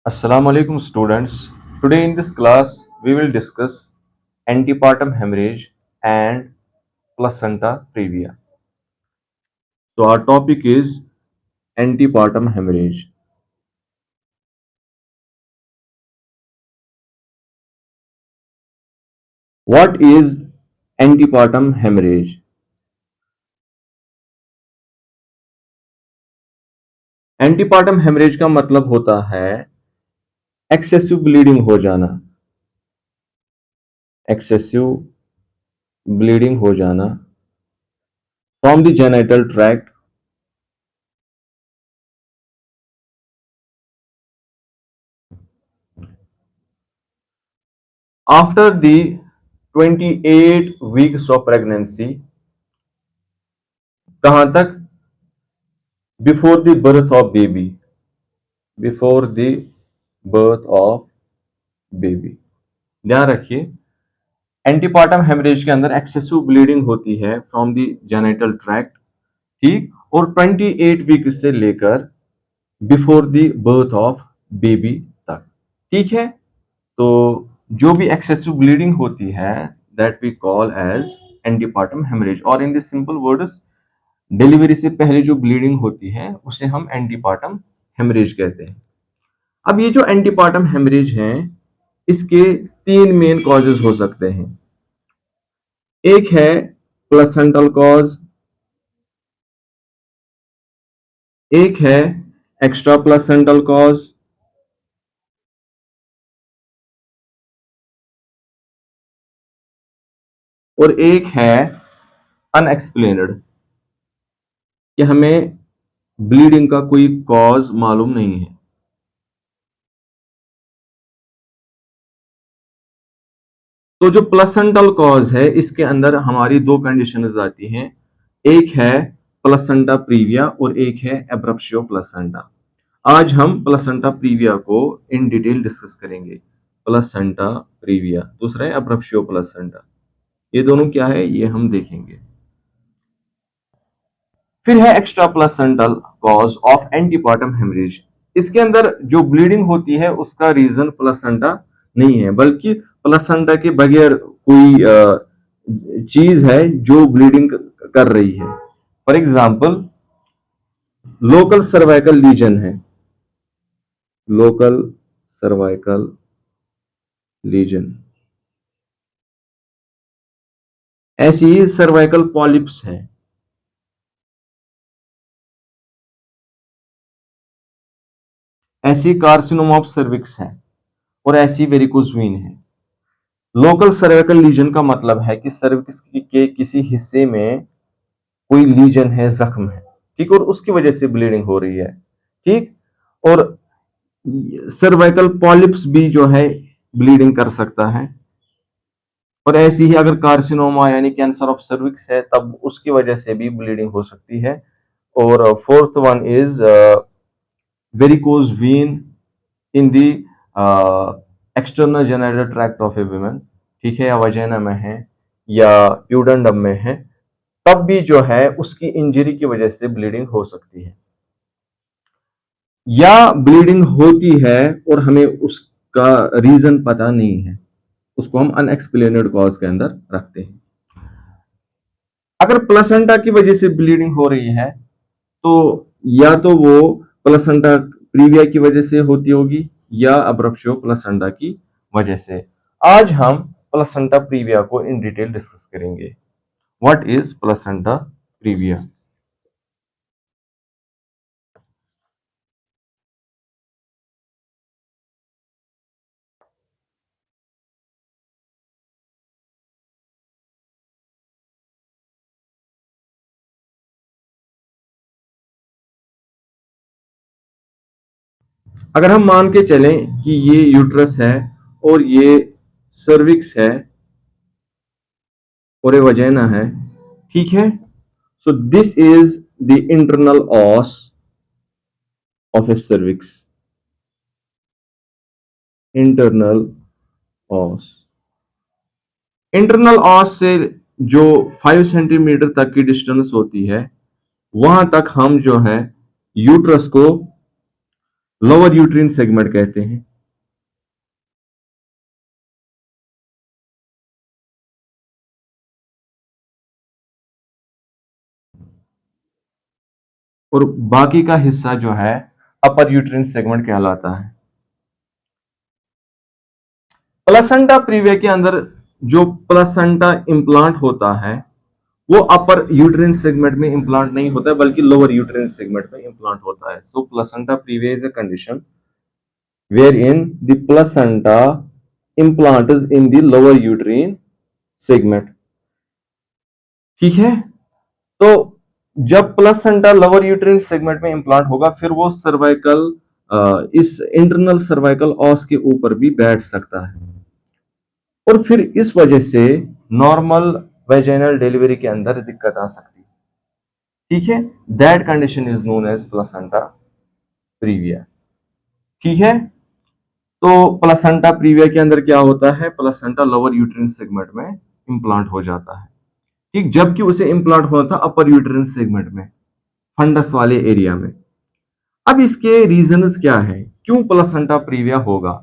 Assalamu alaikum students. Today in this class we will discuss antepartum hemorrhage and placenta previa. So our topic is antepartum hemorrhage. What is antepartum hemorrhage? Antepartum haemorrhage का मतलब होता है excessive bleeding हो जाना। Excessive bleeding हो जाना from the genital tract after the 28 weeks of pregnancy. कहां तक? Before the birth of baby. Before the birth of baby. ध्यान रखिए, एंटीपार्टम हेमरेज के अंदर एक्सेसिव ब्लीडिंग होती है फ्रॉम द जेनिटल ट्रैक्ट, ठीक, और 28 वीक से लेकर before the birth of baby तक, ठीक है। तो जो भी एक्सेसिव ब्लीडिंग होती है that we call as antepartum haemorrhage, और in the simple words delivery से पहले जो ब्लीडिंग होती है उसे हम एंटीपार्टम हेमरेज कहते हैं। अब ये जो एंटीपार्टम हेमरेज है इसके तीन मेन कॉजेज हो सकते हैं। एक है प्लेसेंटल कॉज, एक है एक्स्ट्रा प्लेसेंटल कॉज, और एक है अनएक्सप्लेन्ड, कि हमें ब्लीडिंग का कोई कॉज मालूम नहीं है। तो जो प्लेसेंटल कॉज है इसके अंदर हमारी दो कंडीशंस आती हैं, एक है प्लेसेंटा प्रीविया और एक है एब्रप्शियो प्लेसेंटा। आज हम प्लेसेंटा प्रीविया को इन डिटेल डिस्कस करेंगे। प्लेसेंटा प्रीविया, दूसरा है एब्रप्शियो प्लेसेंटा। ये दोनों क्या है ये हम देखेंगे। फिर है extra placental cause of antepartum haemorrhage. इसके अंदर जो ब्लीडिंग होती है उसका रीजन प्लेसेंटा नहीं है, बल्कि प्लेसेंटा के बगैर कोई चीज है जो ब्लीडिंग कर रही है। For example, local cervical lesion है, लोकल सर्वाइकल लीजन, ऐसी ही सर्वाइकल पॉलिप्स है, ऐसी कार्सिनोमा ऑफ सर्विक्स है, और ऐसी वेरिकोज वेन है। लोकल सर्वाइकल लीजन का मतलब है कि सर्विक्स के किसी हिस्से में कोई लीजन है, जख्म है, ठीक, और उसकी वजह से ब्लीडिंग हो रही है, ठीक। और सर्वाइकल पॉलिप्स भी जो है ब्लीडिंग कर सकता है, और ऐसी ही अगर कार्सिनोमा यानी कैंसर ऑफ सर्विक्स है तब उसकी वजह से भी ब्लीडिंग हो सकती है। और fourth one is varicose vein in the external genital tract of a woman, ठीक है, या वजाइना में है या प्यूडेंडम में है, तब भी जो है उसकी इंजरी की वजह से ब्लीडिंग हो सकती है। या ब्लीडिंग होती है और हमें उसका रीजन पता नहीं है, उसको हम अनएक्सप्लेनेड कॉज के अंदर रखते हैं। अगर प्लेसेंटा की वजह से ब्लीडिंग हो रही है तो या तो वो प्लेसेंटा प्रीविया की वजह से होती होगी या अब्रप्शियो प्लेसेंटा की वजह से। आज हम प्लेसेंटा प्रीविया को इन डिटेल डिस्कस करेंगे। What is placenta praevia? अगर हम मान के चलें कि ये यूट्रस है और ये सर्विक्स है और ये वजाइना है, ठीक है, सो this is the internal ऑस of A cervix, internal ऑस। Internal ऑस से जो 5 सेंटीमीटर तक की डिस्टेंस होती है वहां तक हम जो है यूट्रस को लोअर यूट्रिन सेगमेंट कहते हैं। और बाकी का हिस्सा जो है अपर यूट्रिन सेगमेंट कहलाता है। प्लेसेंटा प्रीविया के अंदर जो प्लेसेंटा इम्प्लांट होता है वो अपर यूट्रिन सेगमेंट में इम्प्लांट नहीं होता है, बल्कि लोअर यूट्रिन सेगमेंट में इम्प्लांट होता है। So placenta previa is a condition wherein the placenta implant is in the lower uterine segment। ठीक है, तो जब प्लेसेंटा लोअर यूट्रिन सेगमेंट में इम्प्लांट होगा फिर वो सर्वाइकल इस इंटरनल सर्वाइकल ऑस के ऊपर भी बैठ सकता है, और फिर इस वजह से नॉर्मल वेजाइनल डिलीवरी के अंदर दिक्कत आ सकती है। ठीक है, that condition is known as placenta praevia. ठीक है, तो प्लेसेंटा प्रीविया के अंदर क्या होता है, प्लेसेंटा लोअर यूट्रिन सेगमेंट में इम्प्लांट हो जाता है। ठीक, जबकि उसे इम्प्लांट होना था अपर यूट्रिन सेगमेंट में, फंडस वाले एरिया में। अब इसके रीजंस क्या है, क्यों प्लेसेंटा प्रीविया होगा।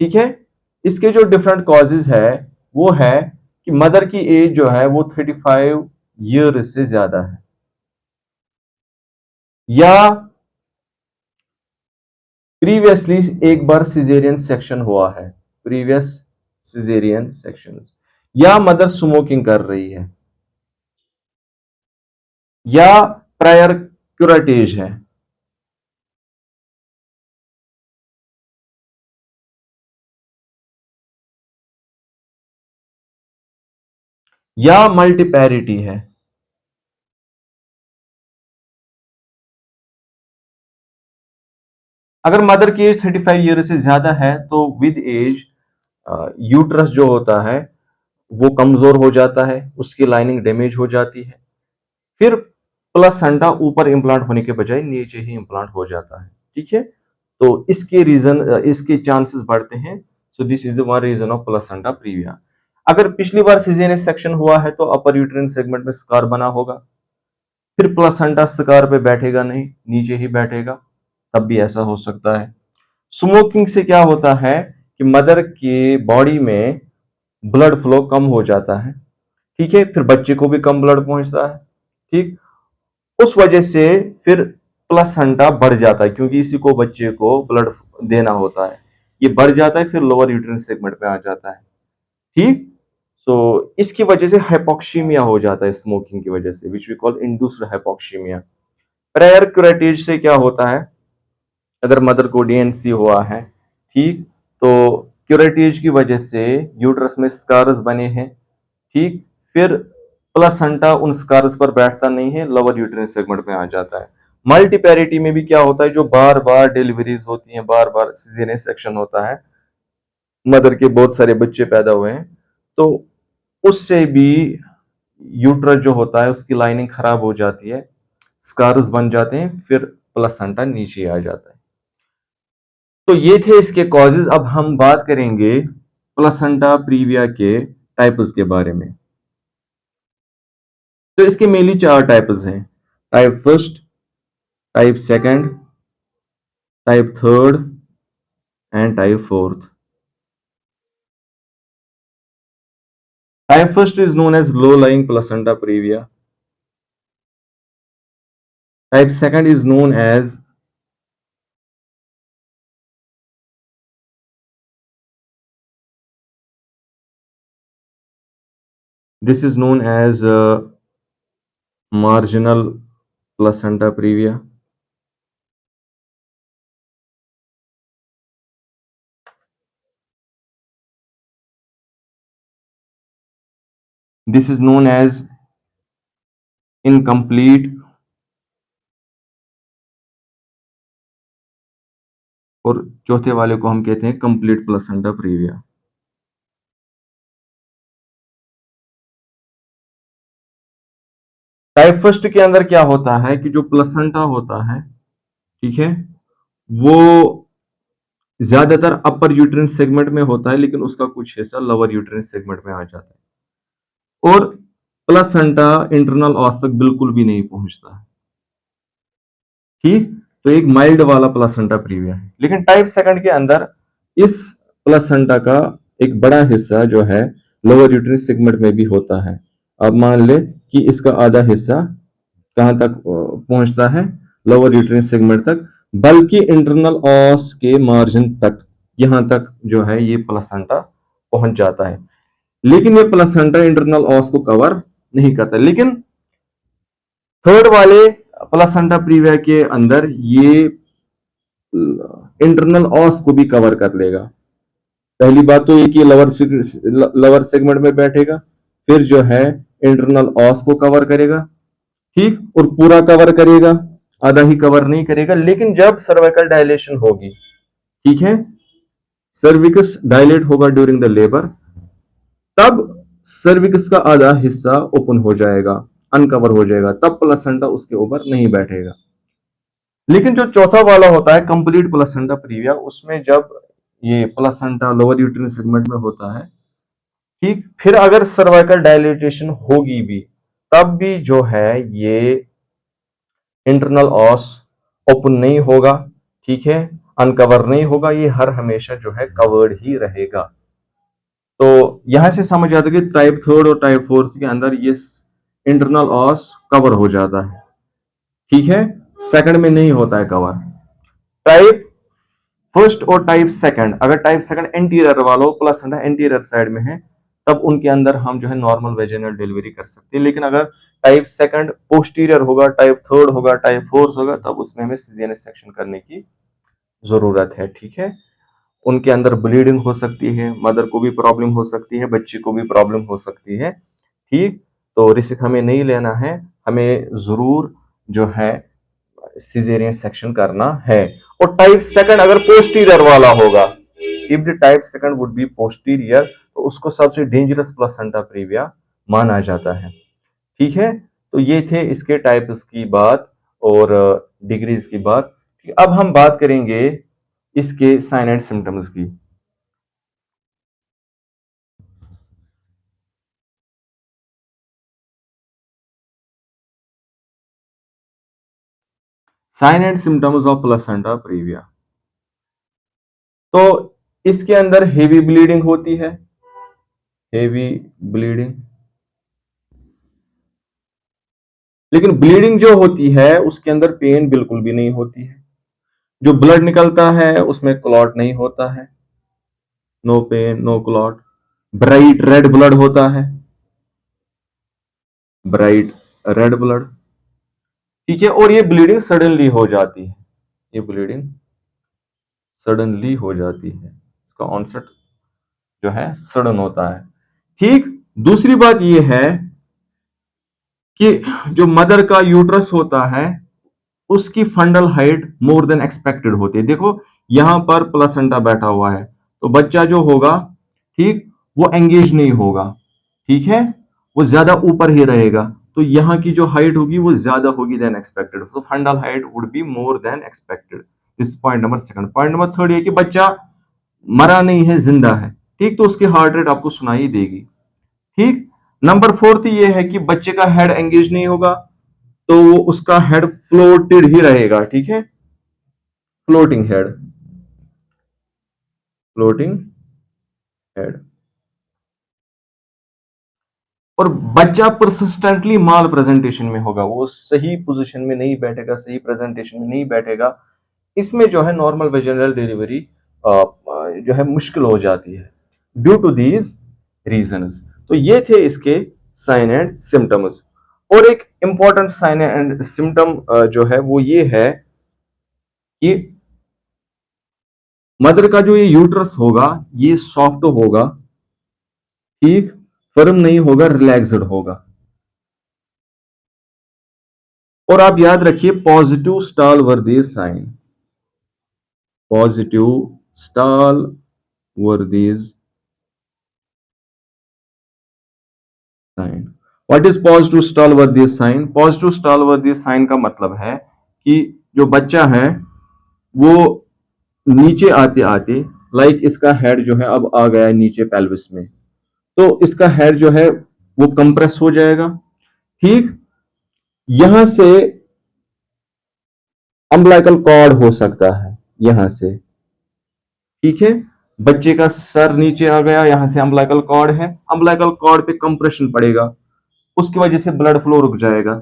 ठीक है, इसके जो डिफरेंट कॉजेज है वो है कि मदर की एज जो है वो 35 ईयर से ज्यादा है, या प्रीवियसली एक बार सिजेरियन सेक्शन हुआ है, प्रीवियस सिजेरियन सेक्शन, या मदर स्मोकिंग कर रही है, या प्रायर क्यूरेटेज है, या मल्टीपैरिटी है। अगर मदर की एज 35 ईयर से ज्यादा है तो विद एज यूट्रस जो होता है वो कमजोर हो जाता है, उसकी लाइनिंग डैमेज हो जाती है, फिर प्लेसेंटा ऊपर इंप्लांट होने के बजाय नीचे ही इंप्लांट हो जाता है। ठीक है, तो इसके रीजन इसके चांसेस बढ़ते हैं। So this is the one reason of placenta praevia. अगर पिछली बार सीजेरियन सेक्शन हुआ है तो अपर यूट्रिन सेगमेंट में स्कार बना होगा, फिर प्लेसेंटा स्कार पे बैठेगा नहीं, नीचे ही बैठेगा, तब भी ऐसा हो सकता है। स्मोकिंग से क्या होता है कि मदर की बॉडी में ब्लड फ्लो कम हो जाता है। ठीक है, फिर बच्चे को भी कम ब्लड पहुंचता है। ठीक, उस वजह से फिर प्लेसेंटा बढ़ जाता है, क्योंकि इसी को बच्चे को ब्लड देना होता है, ये बढ़ जाता है, फिर लोअर यूट्रिन सेगमेंट में आ जाता है। ठीक, सो इसकी वजह से हाइपोक्सीमिया हो जाता है, स्मोकिंग की वजह से, which we call induced hypoxaemia. Prior curettage से क्या होता है, अगर मदर को डीएनसी हुआ है, ठीक, तो क्यूरेटेज की वजह से यूट्रस में स्कार्स बने हैं। ठीक, फिर प्लेसेंटा उन स्कार्स पर बैठता नहीं है, लोअर यूट्रिन सेगमेंट में आ जाता है। मल्टीपैरिटी में भी क्या होता है, जो बार बार डिलीवरीज होती हैं, बार बार सीजेरियन सेक्शन होता है, मदर के बहुत सारे बच्चे पैदा हुए हैं, तो उससे भी यूट्रस जो होता है उसकी लाइनिंग खराब हो जाती है, स्कार्स बन जाते हैं, फिर प्लेसेंटा नीचे आ जाता है। तो ये थे इसके कॉजेज। अब हम बात करेंगे प्लेसेंटा प्रीविया के टाइप्स के बारे में। तो इसके मेनली 4 टाइप्स हैं, type first, type second, type third and type fourth. Type first is known as low lying placenta praevia. Type second is known as this is known as marginal placenta previa. This is known as incomplete, और चौथे वाले को हम कहते हैं complete placenta praevia. Type first के अंदर क्या होता है कि जो प्लेसेंटा होता है, ठीक है, वो ज्यादातर अपर यूट्रिन सेगमेंट में होता है, लेकिन उसका कुछ हिस्सा लोअर यूट्रिन सेगमेंट में आ जाता है, और प्लेसेंटा इंटरनल ऑस तक बिल्कुल भी नहीं पहुंचता है। ठीक, तो एक माइल्ड वाला प्लासेंटा प्रीविया है। लेकिन टाइप सेकंड के अंदर इस प्लासेंटा का एक बड़ा हिस्सा जो है लोअर यूट्रस सेगमेंट में भी होता है। अब मान ले कि इसका आधा हिस्सा कहां तक पहुंचता है, लोअर यूट्रस सेगमेंट तक, बल्कि इंटरनल ऑस के मार्जिन तक, यहां तक जो है ये प्लासेंटा पहुंच जाता है। लेकिन ये प्लासेंटा इंटरनल ऑस को कवर नहीं करता। लेकिन थर्ड वाले प्लासेंटा प्रीविया के अंदर ये इंटरनल ऑस को भी कवर कर लेगा। पहली बात तो ये कि लोअर सेगमेंट में बैठेगा, फिर जो है इंटरनल ऑस को कवर करेगा, ठीक, और पूरा कवर करेगा, आधा ही कवर नहीं करेगा। लेकिन जब सर्वाइकल डायलेशन होगी, ठीक है, सर्विकस डायलेट होगा ड्यूरिंग द लेबर, तब सर्विकस का आधा हिस्सा ओपन हो जाएगा, अनकवर हो जाएगा, तब प्लासेंटा उसके ऊपर नहीं बैठेगा। लेकिन जो चौथा वाला होता है कंप्लीट प्लासेंटा प्रीविया, उसमें जब ये प्लासेंटा लोअर यूट्रिन सेगमेंट में होता है, ठीक, फिर अगर सर्वाइकल डायलिटेशन होगी भी, तब भी जो है ये इंटरनल ऑस ओपन नहीं होगा, ठीक है, अनकवर नहीं होगा, ये हर हमेशा जो है कवर्ड ही रहेगा। तो यहां से समझ आता है कि टाइप थर्ड और टाइप फोर्थ के अंदर ये इंटरनल ऑस कवर हो जाता है, ठीक है, सेकंड में नहीं होता है कवर। टाइप फर्स्ट और टाइप सेकंड, अगर टाइप सेकंड एंटीरियर वाला हो, प्लस एंटीरियर साइड में है, तब उनके अंदर हम जो है नॉर्मल वेजिनल डिलीवरी कर सकते हैं। लेकिन अगर टाइप सेकंड पोस्टीरियर होगा, टाइप थर्ड होगा, टाइप फोर्थ होगा, तब उसमें हमें सीजेरियन सेक्शन करने की जरूरत है, ठीक है। उनके अंदर ब्लीडिंग हो सकती है, मदर को भी प्रॉब्लम हो सकती है, बच्चे को भी प्रॉब्लम हो सकती है, ठीक। तो रिस्क हमें नहीं लेना है, हमें जरूर जो है सिजेरियन सेक्शन करना है। और टाइप सेकंड अगर पोस्टीरियर वाला होगा, if the type second would be posterior, तो उसको सबसे डेंजरस प्लासेंटा प्रीविया माना जाता है, ठीक है। तो ये थे इसके टाइप्स की बात और डिग्रीज की बात। अब हम बात करेंगे इसके साइन एंड सिम्टम्स की। Sign and symptoms of placenta praevia, तो इसके अंदर हेवी ब्लीडिंग होती है, हेवी ब्लीडिंग। लेकिन ब्लीडिंग जो होती है उसके अंदर पेन बिल्कुल भी नहीं होती है। जो ब्लड निकलता है उसमें क्लॉट नहीं होता है, no pain no clot. Bright red blood होता है, ब्राइट रेड ब्लड, ठीक है। और ये ब्लीडिंग सडनली हो जाती है, ये ब्लीडिंग सडनली हो जाती है, इसका ऑनसेट जो है सडन होता है, ठीक। दूसरी बात ये है कि जो मदर का यूट्रस होता है उसकी fundal height more than expected होती है। देखो यहां पर प्लासेंटा बैठा हुआ है, तो बच्चा जो होगा, ठीक, वो एंगेज नहीं होगा, ठीक है, वो ज्यादा ऊपर ही रहेगा। तो यहाँ की जो हाइट होगी वो ज्यादा होगी देन एक्सपेक्टेड, तो fundal height would be more than expected. This point number second. Point number third ये कि बच्चा मरा नहीं है, जिंदा है, ठीक, तो उसकी हार्ट रेट आपको सुनाई देगी, ठीक। नंबर फोर्थ ये है कि बच्चे का हेड एंगेज नहीं होगा, तो वो उसका हेड फ्लोटेड ही रहेगा, ठीक है, फ्लोटिंग हेड, फ्लोटिंग हेड। और बच्चा परसिस्टेंटली माल प्रेजेंटेशन में होगा, वो सही पोजीशन में नहीं बैठेगा, सही प्रेजेंटेशन में नहीं बैठेगा। इसमें जो है नॉर्मल वेजिनल डिलीवरी जो है मुश्किल हो जाती है ड्यू टू दीज रीजंस। तो ये थे इसके साइन एंड सिम्टम्स। और एक इंपॉर्टेंट साइन एंड सिम्टम जो है वो ये है कि मदर का जो ये यूट्रस होगा ये सॉफ्ट होगा, ठीक, फर्म नहीं होगा, रिलैक्स्ड होगा। और आप याद रखिए positive Stallworthy's sign, positive Stallworthy's sign. What is positive Stallworthy's sign? Positive Stallworthy's sign का मतलब है कि जो बच्चा है वो नीचे आते आते, लाइक इसका हेड जो है अब आ गया है नीचे पेल्विस में, तो इसका हेड जो है वो कंप्रेस हो जाएगा, ठीक। यहां से अम्बिलिकल कॉर्ड हो सकता है यहां से, ठीक है। बच्चे का सर नीचे आ गया, यहां से अम्बिलिकल कॉर्ड है, अम्बिलिकल कॉर्ड पे कंप्रेशन पड़ेगा, उसकी वजह से ब्लड फ्लो रुक जाएगा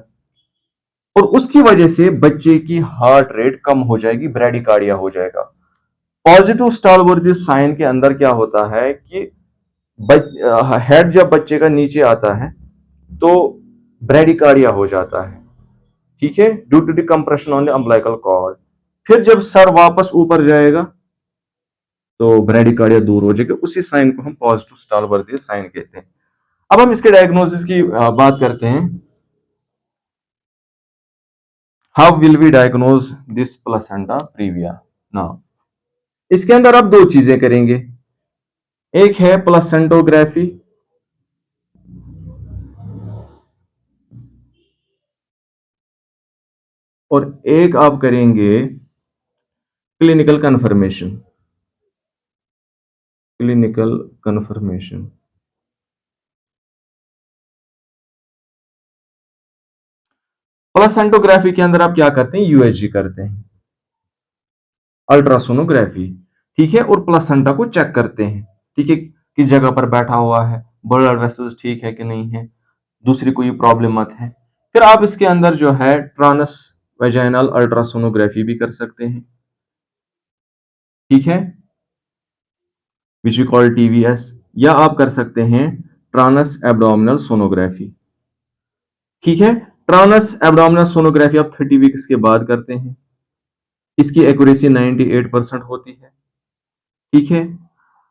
और उसकी वजह से बच्चे की हार्ट रेट कम हो जाएगी, ब्रेडिकार्डिया हो जाएगा। पॉजिटिव स्टालवर्दी साइन के अंदर क्या होता है कि हेड जब बच्चे का नीचे आता है तो ब्रेडिकार्डिया हो जाता है, ठीक है, due to the compression on the umbilical cord. फिर जब सर वापस ऊपर जाएगा तो ब्रेडिकार्डिया दूर हो जाएगा, उसी साइन को हम पॉजिटिव स्टालवर्दी साइन कहते हैं। अब हम इसके डायग्नोसिस की बात करते हैं। How will we diagnose this placenta praevia now? इसके अंदर आप दो चीजें करेंगे, एक है प्लेसेंटोग्राफी और एक आप करेंगे क्लिनिकल कंफर्मेशन। क्लिनिकल कंफर्मेशन, प्लेसेंटोग्राफी के अंदर आप क्या करते हैं, यूएसजी करते हैं, अल्ट्रासोनोग्राफी, ठीक है, और प्लेसेंटा को चेक करते हैं, ठीक है, किस जगह पर बैठा हुआ है, ब्लड वेसल्स ठीक है कि नहीं है, दूसरी कोई प्रॉब्लम मत है। फिर आप इसके अंदर जो है ट्रांस वेजाइनल अल्ट्रासोनोग्राफी भी कर सकते हैं, ठीक है, विच वी कॉल टीवीएस, या आप कर सकते हैं ट्रांस एब्डोमिनल सोनोग्राफी, ठीक है। ट्रांस एब्डोमिनल सोनोग्राफी आप 30 वीक्स के बाद करते हैं, इसकी एक्यूरेसी 98% होती है, ठीक है।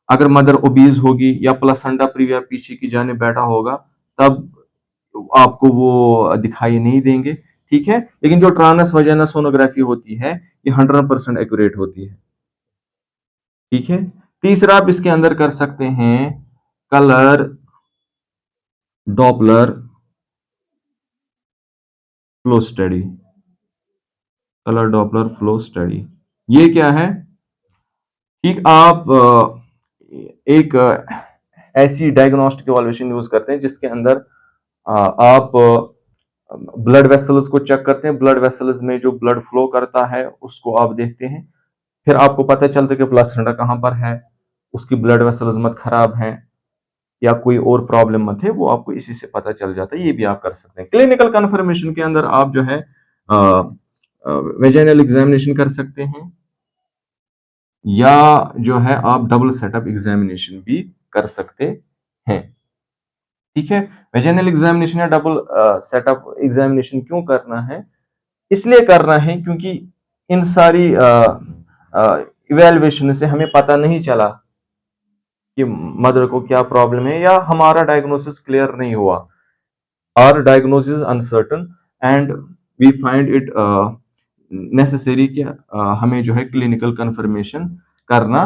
अगर मदर ओबीज होगी या प्लेसेंटा प्रीविया पीछे की जाने बैठा होगा तब आपको वो दिखाई नहीं देंगे, ठीक है। लेकिन जो ट्रांस वजाइनल सोनोग्राफी होती है ये 100% एक्यूरेट होती है, ठीक है। तीसरा आप इसके अंदर कर सकते हैं colour Doppler flow study. Colour Doppler flow study ये क्या है, ठीक, आप एक ऐसी डायग्नोस्टिक इवैल्यूएशन यूज करते हैं जिसके अंदर आप ब्लड वेसल्स को चेक करते हैं, ब्लड वेसल्स में जो ब्लड फ्लो करता है उसको आप देखते हैं, फिर आपको पता चलता है कि प्लेसेंटा कहां पर है, उसकी ब्लड वेसल्स मत खराब हैं या कोई और प्रॉब्लम मत है, वो आपको इसी से पता चल जाता है। ये भी आप कर सकते हैं। क्लिनिकल कंफर्मेशन के अंदर आप जो है वेजाइनल एग्जामिनेशन कर सकते हैं या जो है आप डबल सेटअप एग्जामिनेशन भी कर सकते हैं, ठीक है। वेजाइनल एग्जामिनेशन या डबल सेटअप एग्जामिनेशन क्यों करना है, इसलिए करना है क्योंकि इन सारी इवेल्युएशन से हमें पता नहीं चला कि मदर को क्या प्रॉब्लम है या हमारा डायग्नोसिस क्लियर नहीं हुआ, or diagnosis uncertain and we find it necessary कि हमें जो है क्लिनिकल कंफर्मेशन करना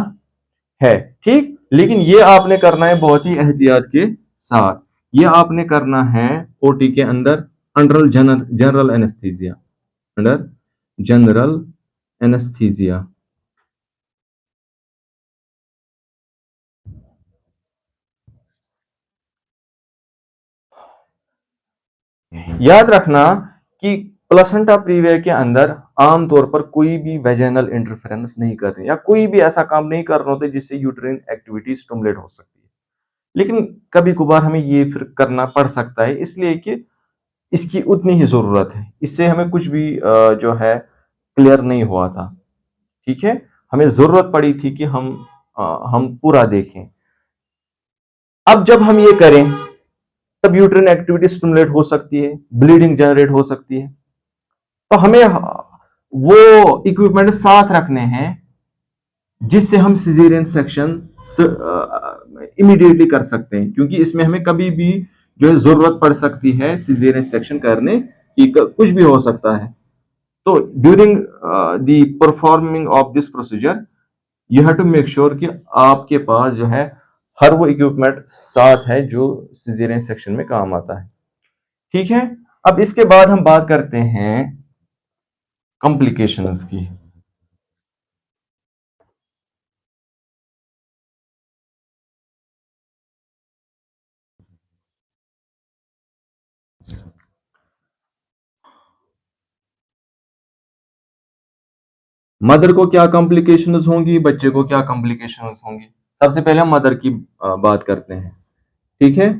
है, ठीक। लेकिन ये आपने करना है बहुत ही एहतियात के साथ, ये आपने करना है ओटी के अंदर under general anaesthesia, under general anaesthesia. याद रखना कि प्लेसेंटा प्रीविया के अंदर आमतौर पर कोई भी वेजाइनल इंटरफेरेंस नहीं कर रहे या कोई भी ऐसा काम नहीं कर रहे होते जिससे यूट्राइन एक्टिविटी स्टिमुलेट हो सकती है, लेकिन कभी कभार हमें ये फिर करना पड़ सकता है, इसलिए कि इसकी उतनी ही जरूरत है, इससे हमें कुछ भी जो है क्लियर नहीं हुआ था, ठीक है। हमें जरूरत पड़ी थी कि हम पूरा देखें। अब जब हम ये करें तब यूट्राइन एक्टिविटी स्टिमुलेट हो सकती है, ब्लीडिंग जनरेट हो सकती है, तो हमें वो इक्विपमेंट साथ रखने हैं जिससे हम सिजेरियन सेक्शन इमीडिएटली कर सकते हैं, क्योंकि इसमें हमें कभी भी जो है जरूरत पड़ सकती है सिजेरियन सेक्शन करने की, कुछ भी हो सकता है। तो during the performing of this procedure you have to make sure कि आपके पास जो है हर वो इक्विपमेंट साथ है जो सिजेरियन सेक्शन में काम आता है, ठीक है। अब इसके बाद हम बात करते हैं कॉम्प्लिकेशंस की। मदर को क्या कॉम्प्लिकेशंस होंगी, बच्चे को क्या कॉम्प्लिकेशंस होंगी। सबसे पहले हम मदर की बात करते हैं, ठीक है।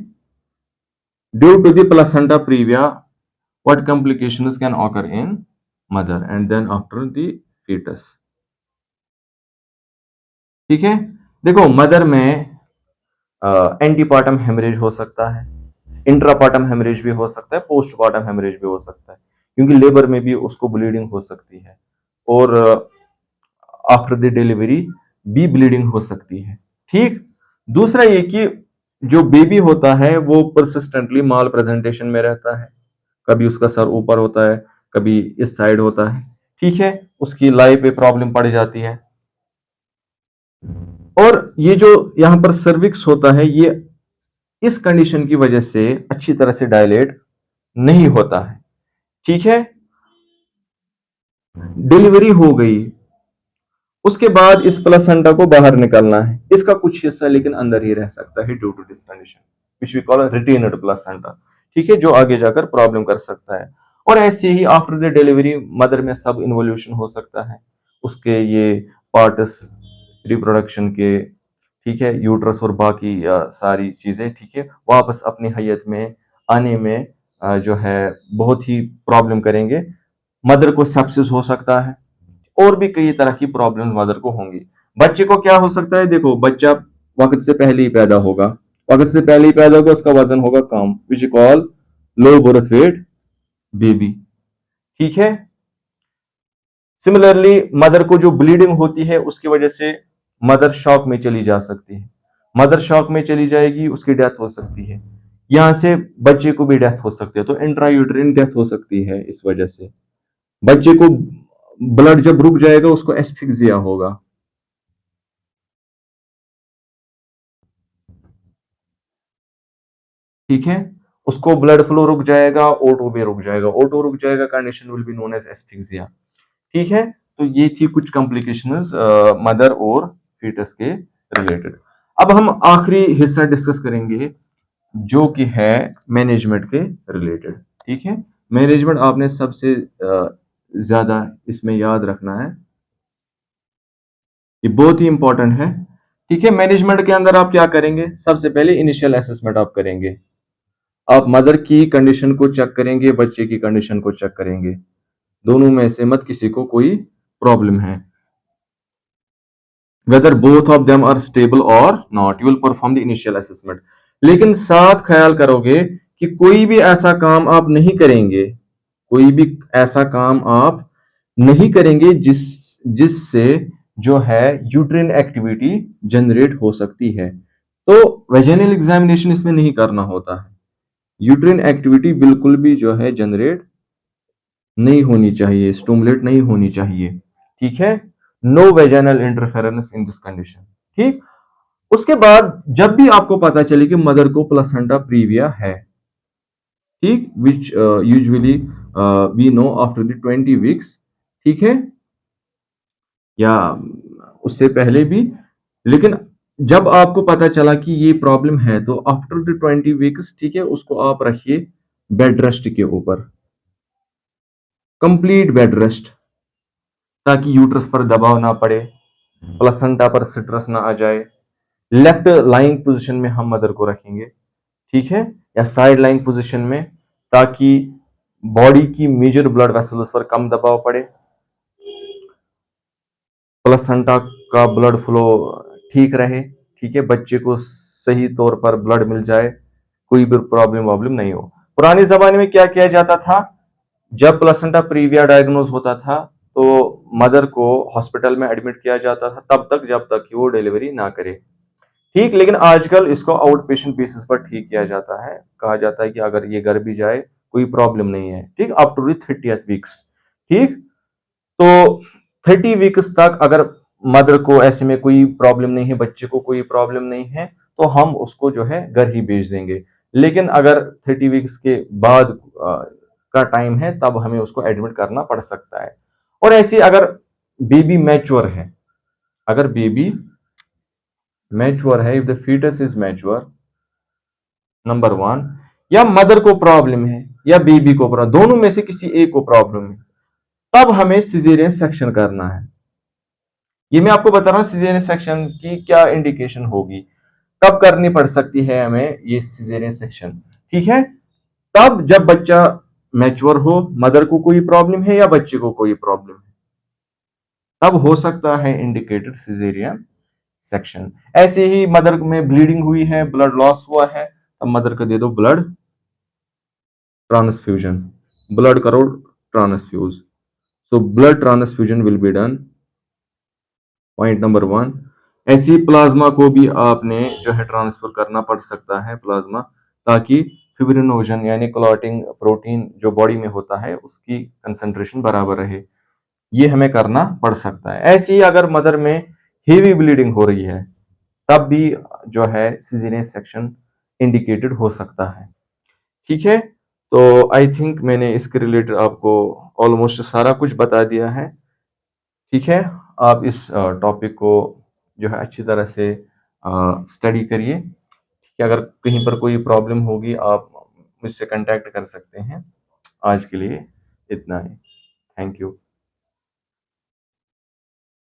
Due to the placenta praevia what complications can occur in mother and then after the foetus, ठीक है। देखो मदर में एंटीपार्टम हेमरेज हो सकता है, इंट्रापार्टम हेमरेज भी हो सकता है, पोस्टपार्टम हेमरेज भी हो सकता है, क्योंकि लेबर में भी उसको ब्लीडिंग हो सकती है, और आफ्टर द डिलीवरी भी ब्लीडिंग हो सकती है, ठीक। दूसरा ये कि जो बेबी होता है वो परसिस्टेंटली माल प्रेजेंटेशन में रहता है, कभी उसका सर ऊपर होता है, कभी इस साइड होता है, ठीक है, उसकी लाइफ पे प्रॉब्लम पड़ जाती है। और ये जो यहां पर सर्विक्स होता है, ये इस कंडीशन की वजह से अच्छी तरह से डायलेट नहीं होता है, ठीक है। डिलीवरी हो गई, उसके बाद इस प्लेसेंटा को बाहर निकलना है, इसका कुछ हिस्सा लेकिन अंदर ही रह सकता है due to this condition which we call retained placenta, ठीक है, जो आगे जाकर प्रॉब्लम कर सकता है। और ऐसे ही आफ्टर द डिलीवरी मदर में सब इन्वोल्यूशन हो सकता है, उसके ये पार्ट्स रिप्रोडक्शन के, ठीक है, यूट्रस और बाकी सारी चीजें, ठीक है, वापस अपनी हैयत में आने में जो है बहुत ही प्रॉब्लम करेंगे। मदर को सेप्सिस हो सकता है, और भी कई तरह की प्रॉब्लम्स मदर को होंगी। बच्चे को क्या हो सकता है, देखो बच्चा वक्त से पहले ही पैदा होगा, वक्त से पहले ही पैदा होगा, उसका वजन होगा कम, which call low birth weight baby, ठीक है। सिमिलरली मदर को जो ब्लीडिंग होती है उसकी वजह से मदर शॉक में चली जा सकती है, मदर शॉक में चली जाएगी, उसकी डेथ हो सकती है, यहां से बच्चे को भी डेथ हो सकती है, तो इंट्रायूटेरिन डेथ हो सकती है इस वजह से। बच्चे को ब्लड जब रुक जाएगा उसको एस्फिक्सिया होगा, ठीक है, उसको ब्लड फ्लो रुक जाएगा, ओटो भी रुक जाएगा, ओटो रुक जाएगा, condition will be known as asphyxia, ठीक है। तो ये थी कुछ कॉम्प्लिकेशंस मदर और फीटस के रिलेटेड। अब हम आखिरी हिस्सा डिस्कस करेंगे जो कि है मैनेजमेंट के रिलेटेड, ठीक है। मैनेजमेंट आपने सबसे ज्यादा इसमें याद रखना है, ये बहुत ही इंपॉर्टेंट है, ठीक है। मैनेजमेंट के अंदर आप क्या करेंगे, सबसे पहले इनिशियल असेसमेंट आप करेंगे, आप मदर की कंडीशन को चेक करेंगे, बच्चे की कंडीशन को चेक करेंगे, दोनों में से मत किसी को कोई प्रॉब्लम है, whether both of them are stable और not, you will perform the initial assessment. लेकिन साथ ख्याल करोगे कि कोई भी ऐसा काम आप नहीं करेंगे, कोई भी ऐसा काम आप नहीं करेंगे जिससे जो है यूट्रिन एक्टिविटी जनरेट हो सकती है, तो वेजिनल एग्जामिनेशन इसमें नहीं करना होता है, यूट्रिन एक्टिविटी बिल्कुल भी जो है जनरेट नहीं होनी चाहिए, स्टूमुलेट नहीं होनी चाहिए, ठीक है। No vaginal interference in this condition, ठीक। उसके बाद जब भी आपको पता चले कि मदर को प्लेसेंटा प्रीविया है, ठीक, which usually we know after the 20 weeks, ठीक है, या उससे पहले भी, लेकिन जब आपको पता चला कि ये प्रॉब्लम है तो आफ्टर द 20 वीक्स, ठीक है, उसको आप रखिए बेड रेस्ट के ऊपर, कंप्लीट बेड रेस्ट, ताकि यूट्रस पर दबाव ना पड़े, प्लेसेंटा पर स्ट्रेस ना आ जाए। लेफ्ट लाइंग पोजीशन में हम मदर को रखेंगे, ठीक है, या साइड लाइंग पोजीशन में, ताकि बॉडी की मेजर ब्लड वेसल्स पर कम दबाव पड़े, प्लेसेंटा का ब्लड फ्लो ठीक रहे, ठीक है, बच्चे को सही तौर पर ब्लड मिल जाए, कोई भी प्रॉब्लम वॉब्लम नहीं हो। पुराने जमाने में क्या किया जाता था, जब प्लेसेंटा प्रीविया डायग्नोज होता था तो मदर को हॉस्पिटल में एडमिट किया जाता था तब तक जब तक कि वो डिलीवरी ना करे, ठीक। लेकिन आजकल इसको आउट पेशेंट बेसिस पर ठीक किया जाता है, कहा जाता है कि अगर ये घर भी जाए कोई प्रॉब्लम नहीं है, ठीक, अप टू 30th वीक्स, ठीक। तो 30 वीक्स तक अगर मदर को ऐसे में कोई प्रॉब्लम नहीं है, बच्चे को कोई प्रॉब्लम नहीं है, तो हम उसको जो है घर ही भेज देंगे। लेकिन अगर 30 वीक्स के बाद का टाइम है तब हमें उसको एडमिट करना पड़ सकता है। और ऐसे अगर बेबी मैच्योर है, अगर बेबी मैच्योर है, if the foetus is mature, number one, या मदर को प्रॉब्लम है या बेबी को प्रॉब्लम, दोनों में से किसी एक को प्रॉब्लम है, तब हमें सिजेरियन सेक्शन करना है, ये मैं आपको बता रहा हूँ सिजेरियन सेक्शन की क्या इंडिकेशन होगी, कब करनी पड़ सकती है हमें ये सिजेरियन सेक्शन। ठीक है, तब जब बच्चा मैच्योर हो, मदर को कोई प्रॉब्लम है या बच्चे को कोई प्रॉब्लम है, तब हो सकता है इंडिकेटेड सिजेरियन सेक्शन। ऐसे ही मदर में ब्लीडिंग हुई है, ब्लड लॉस हुआ है, तब मदर को दे दो ब्लड ट्रांसफ्यूजन, ब्लड करो transfuse. So blood transfusion will be done, point number 1। ऐसे ही प्लाज्मा को भी आपने जो है ट्रांसफर करना पड़ सकता है प्लाज्मा, ताकि फिब्रिनोजन यानी क्लॉटिंग प्रोटीन जो बॉडी में होता है उसकी कंसंट्रेशन बराबर रहे, ये हमें करना पड़ सकता है। ऐसे ही अगर मदर में हेवी ब्लीडिंग हो रही है, तब भी जो है सिजेरियन सेक्शन इंडिकेटेड हो सकता है। ठीक है, तो आई थिंक मैंने इसके रिलेटेड आपको ऑलमोस्ट सारा कुछ बता दिया है। ठीक है, आप इस टॉपिक को जो है अच्छी तरह से स्टडी करिए। ठीक है, अगर कहीं पर कोई प्रॉब्लम होगी आप मुझसे कांटेक्ट कर सकते हैं। आज के लिए इतना ही। Thank you.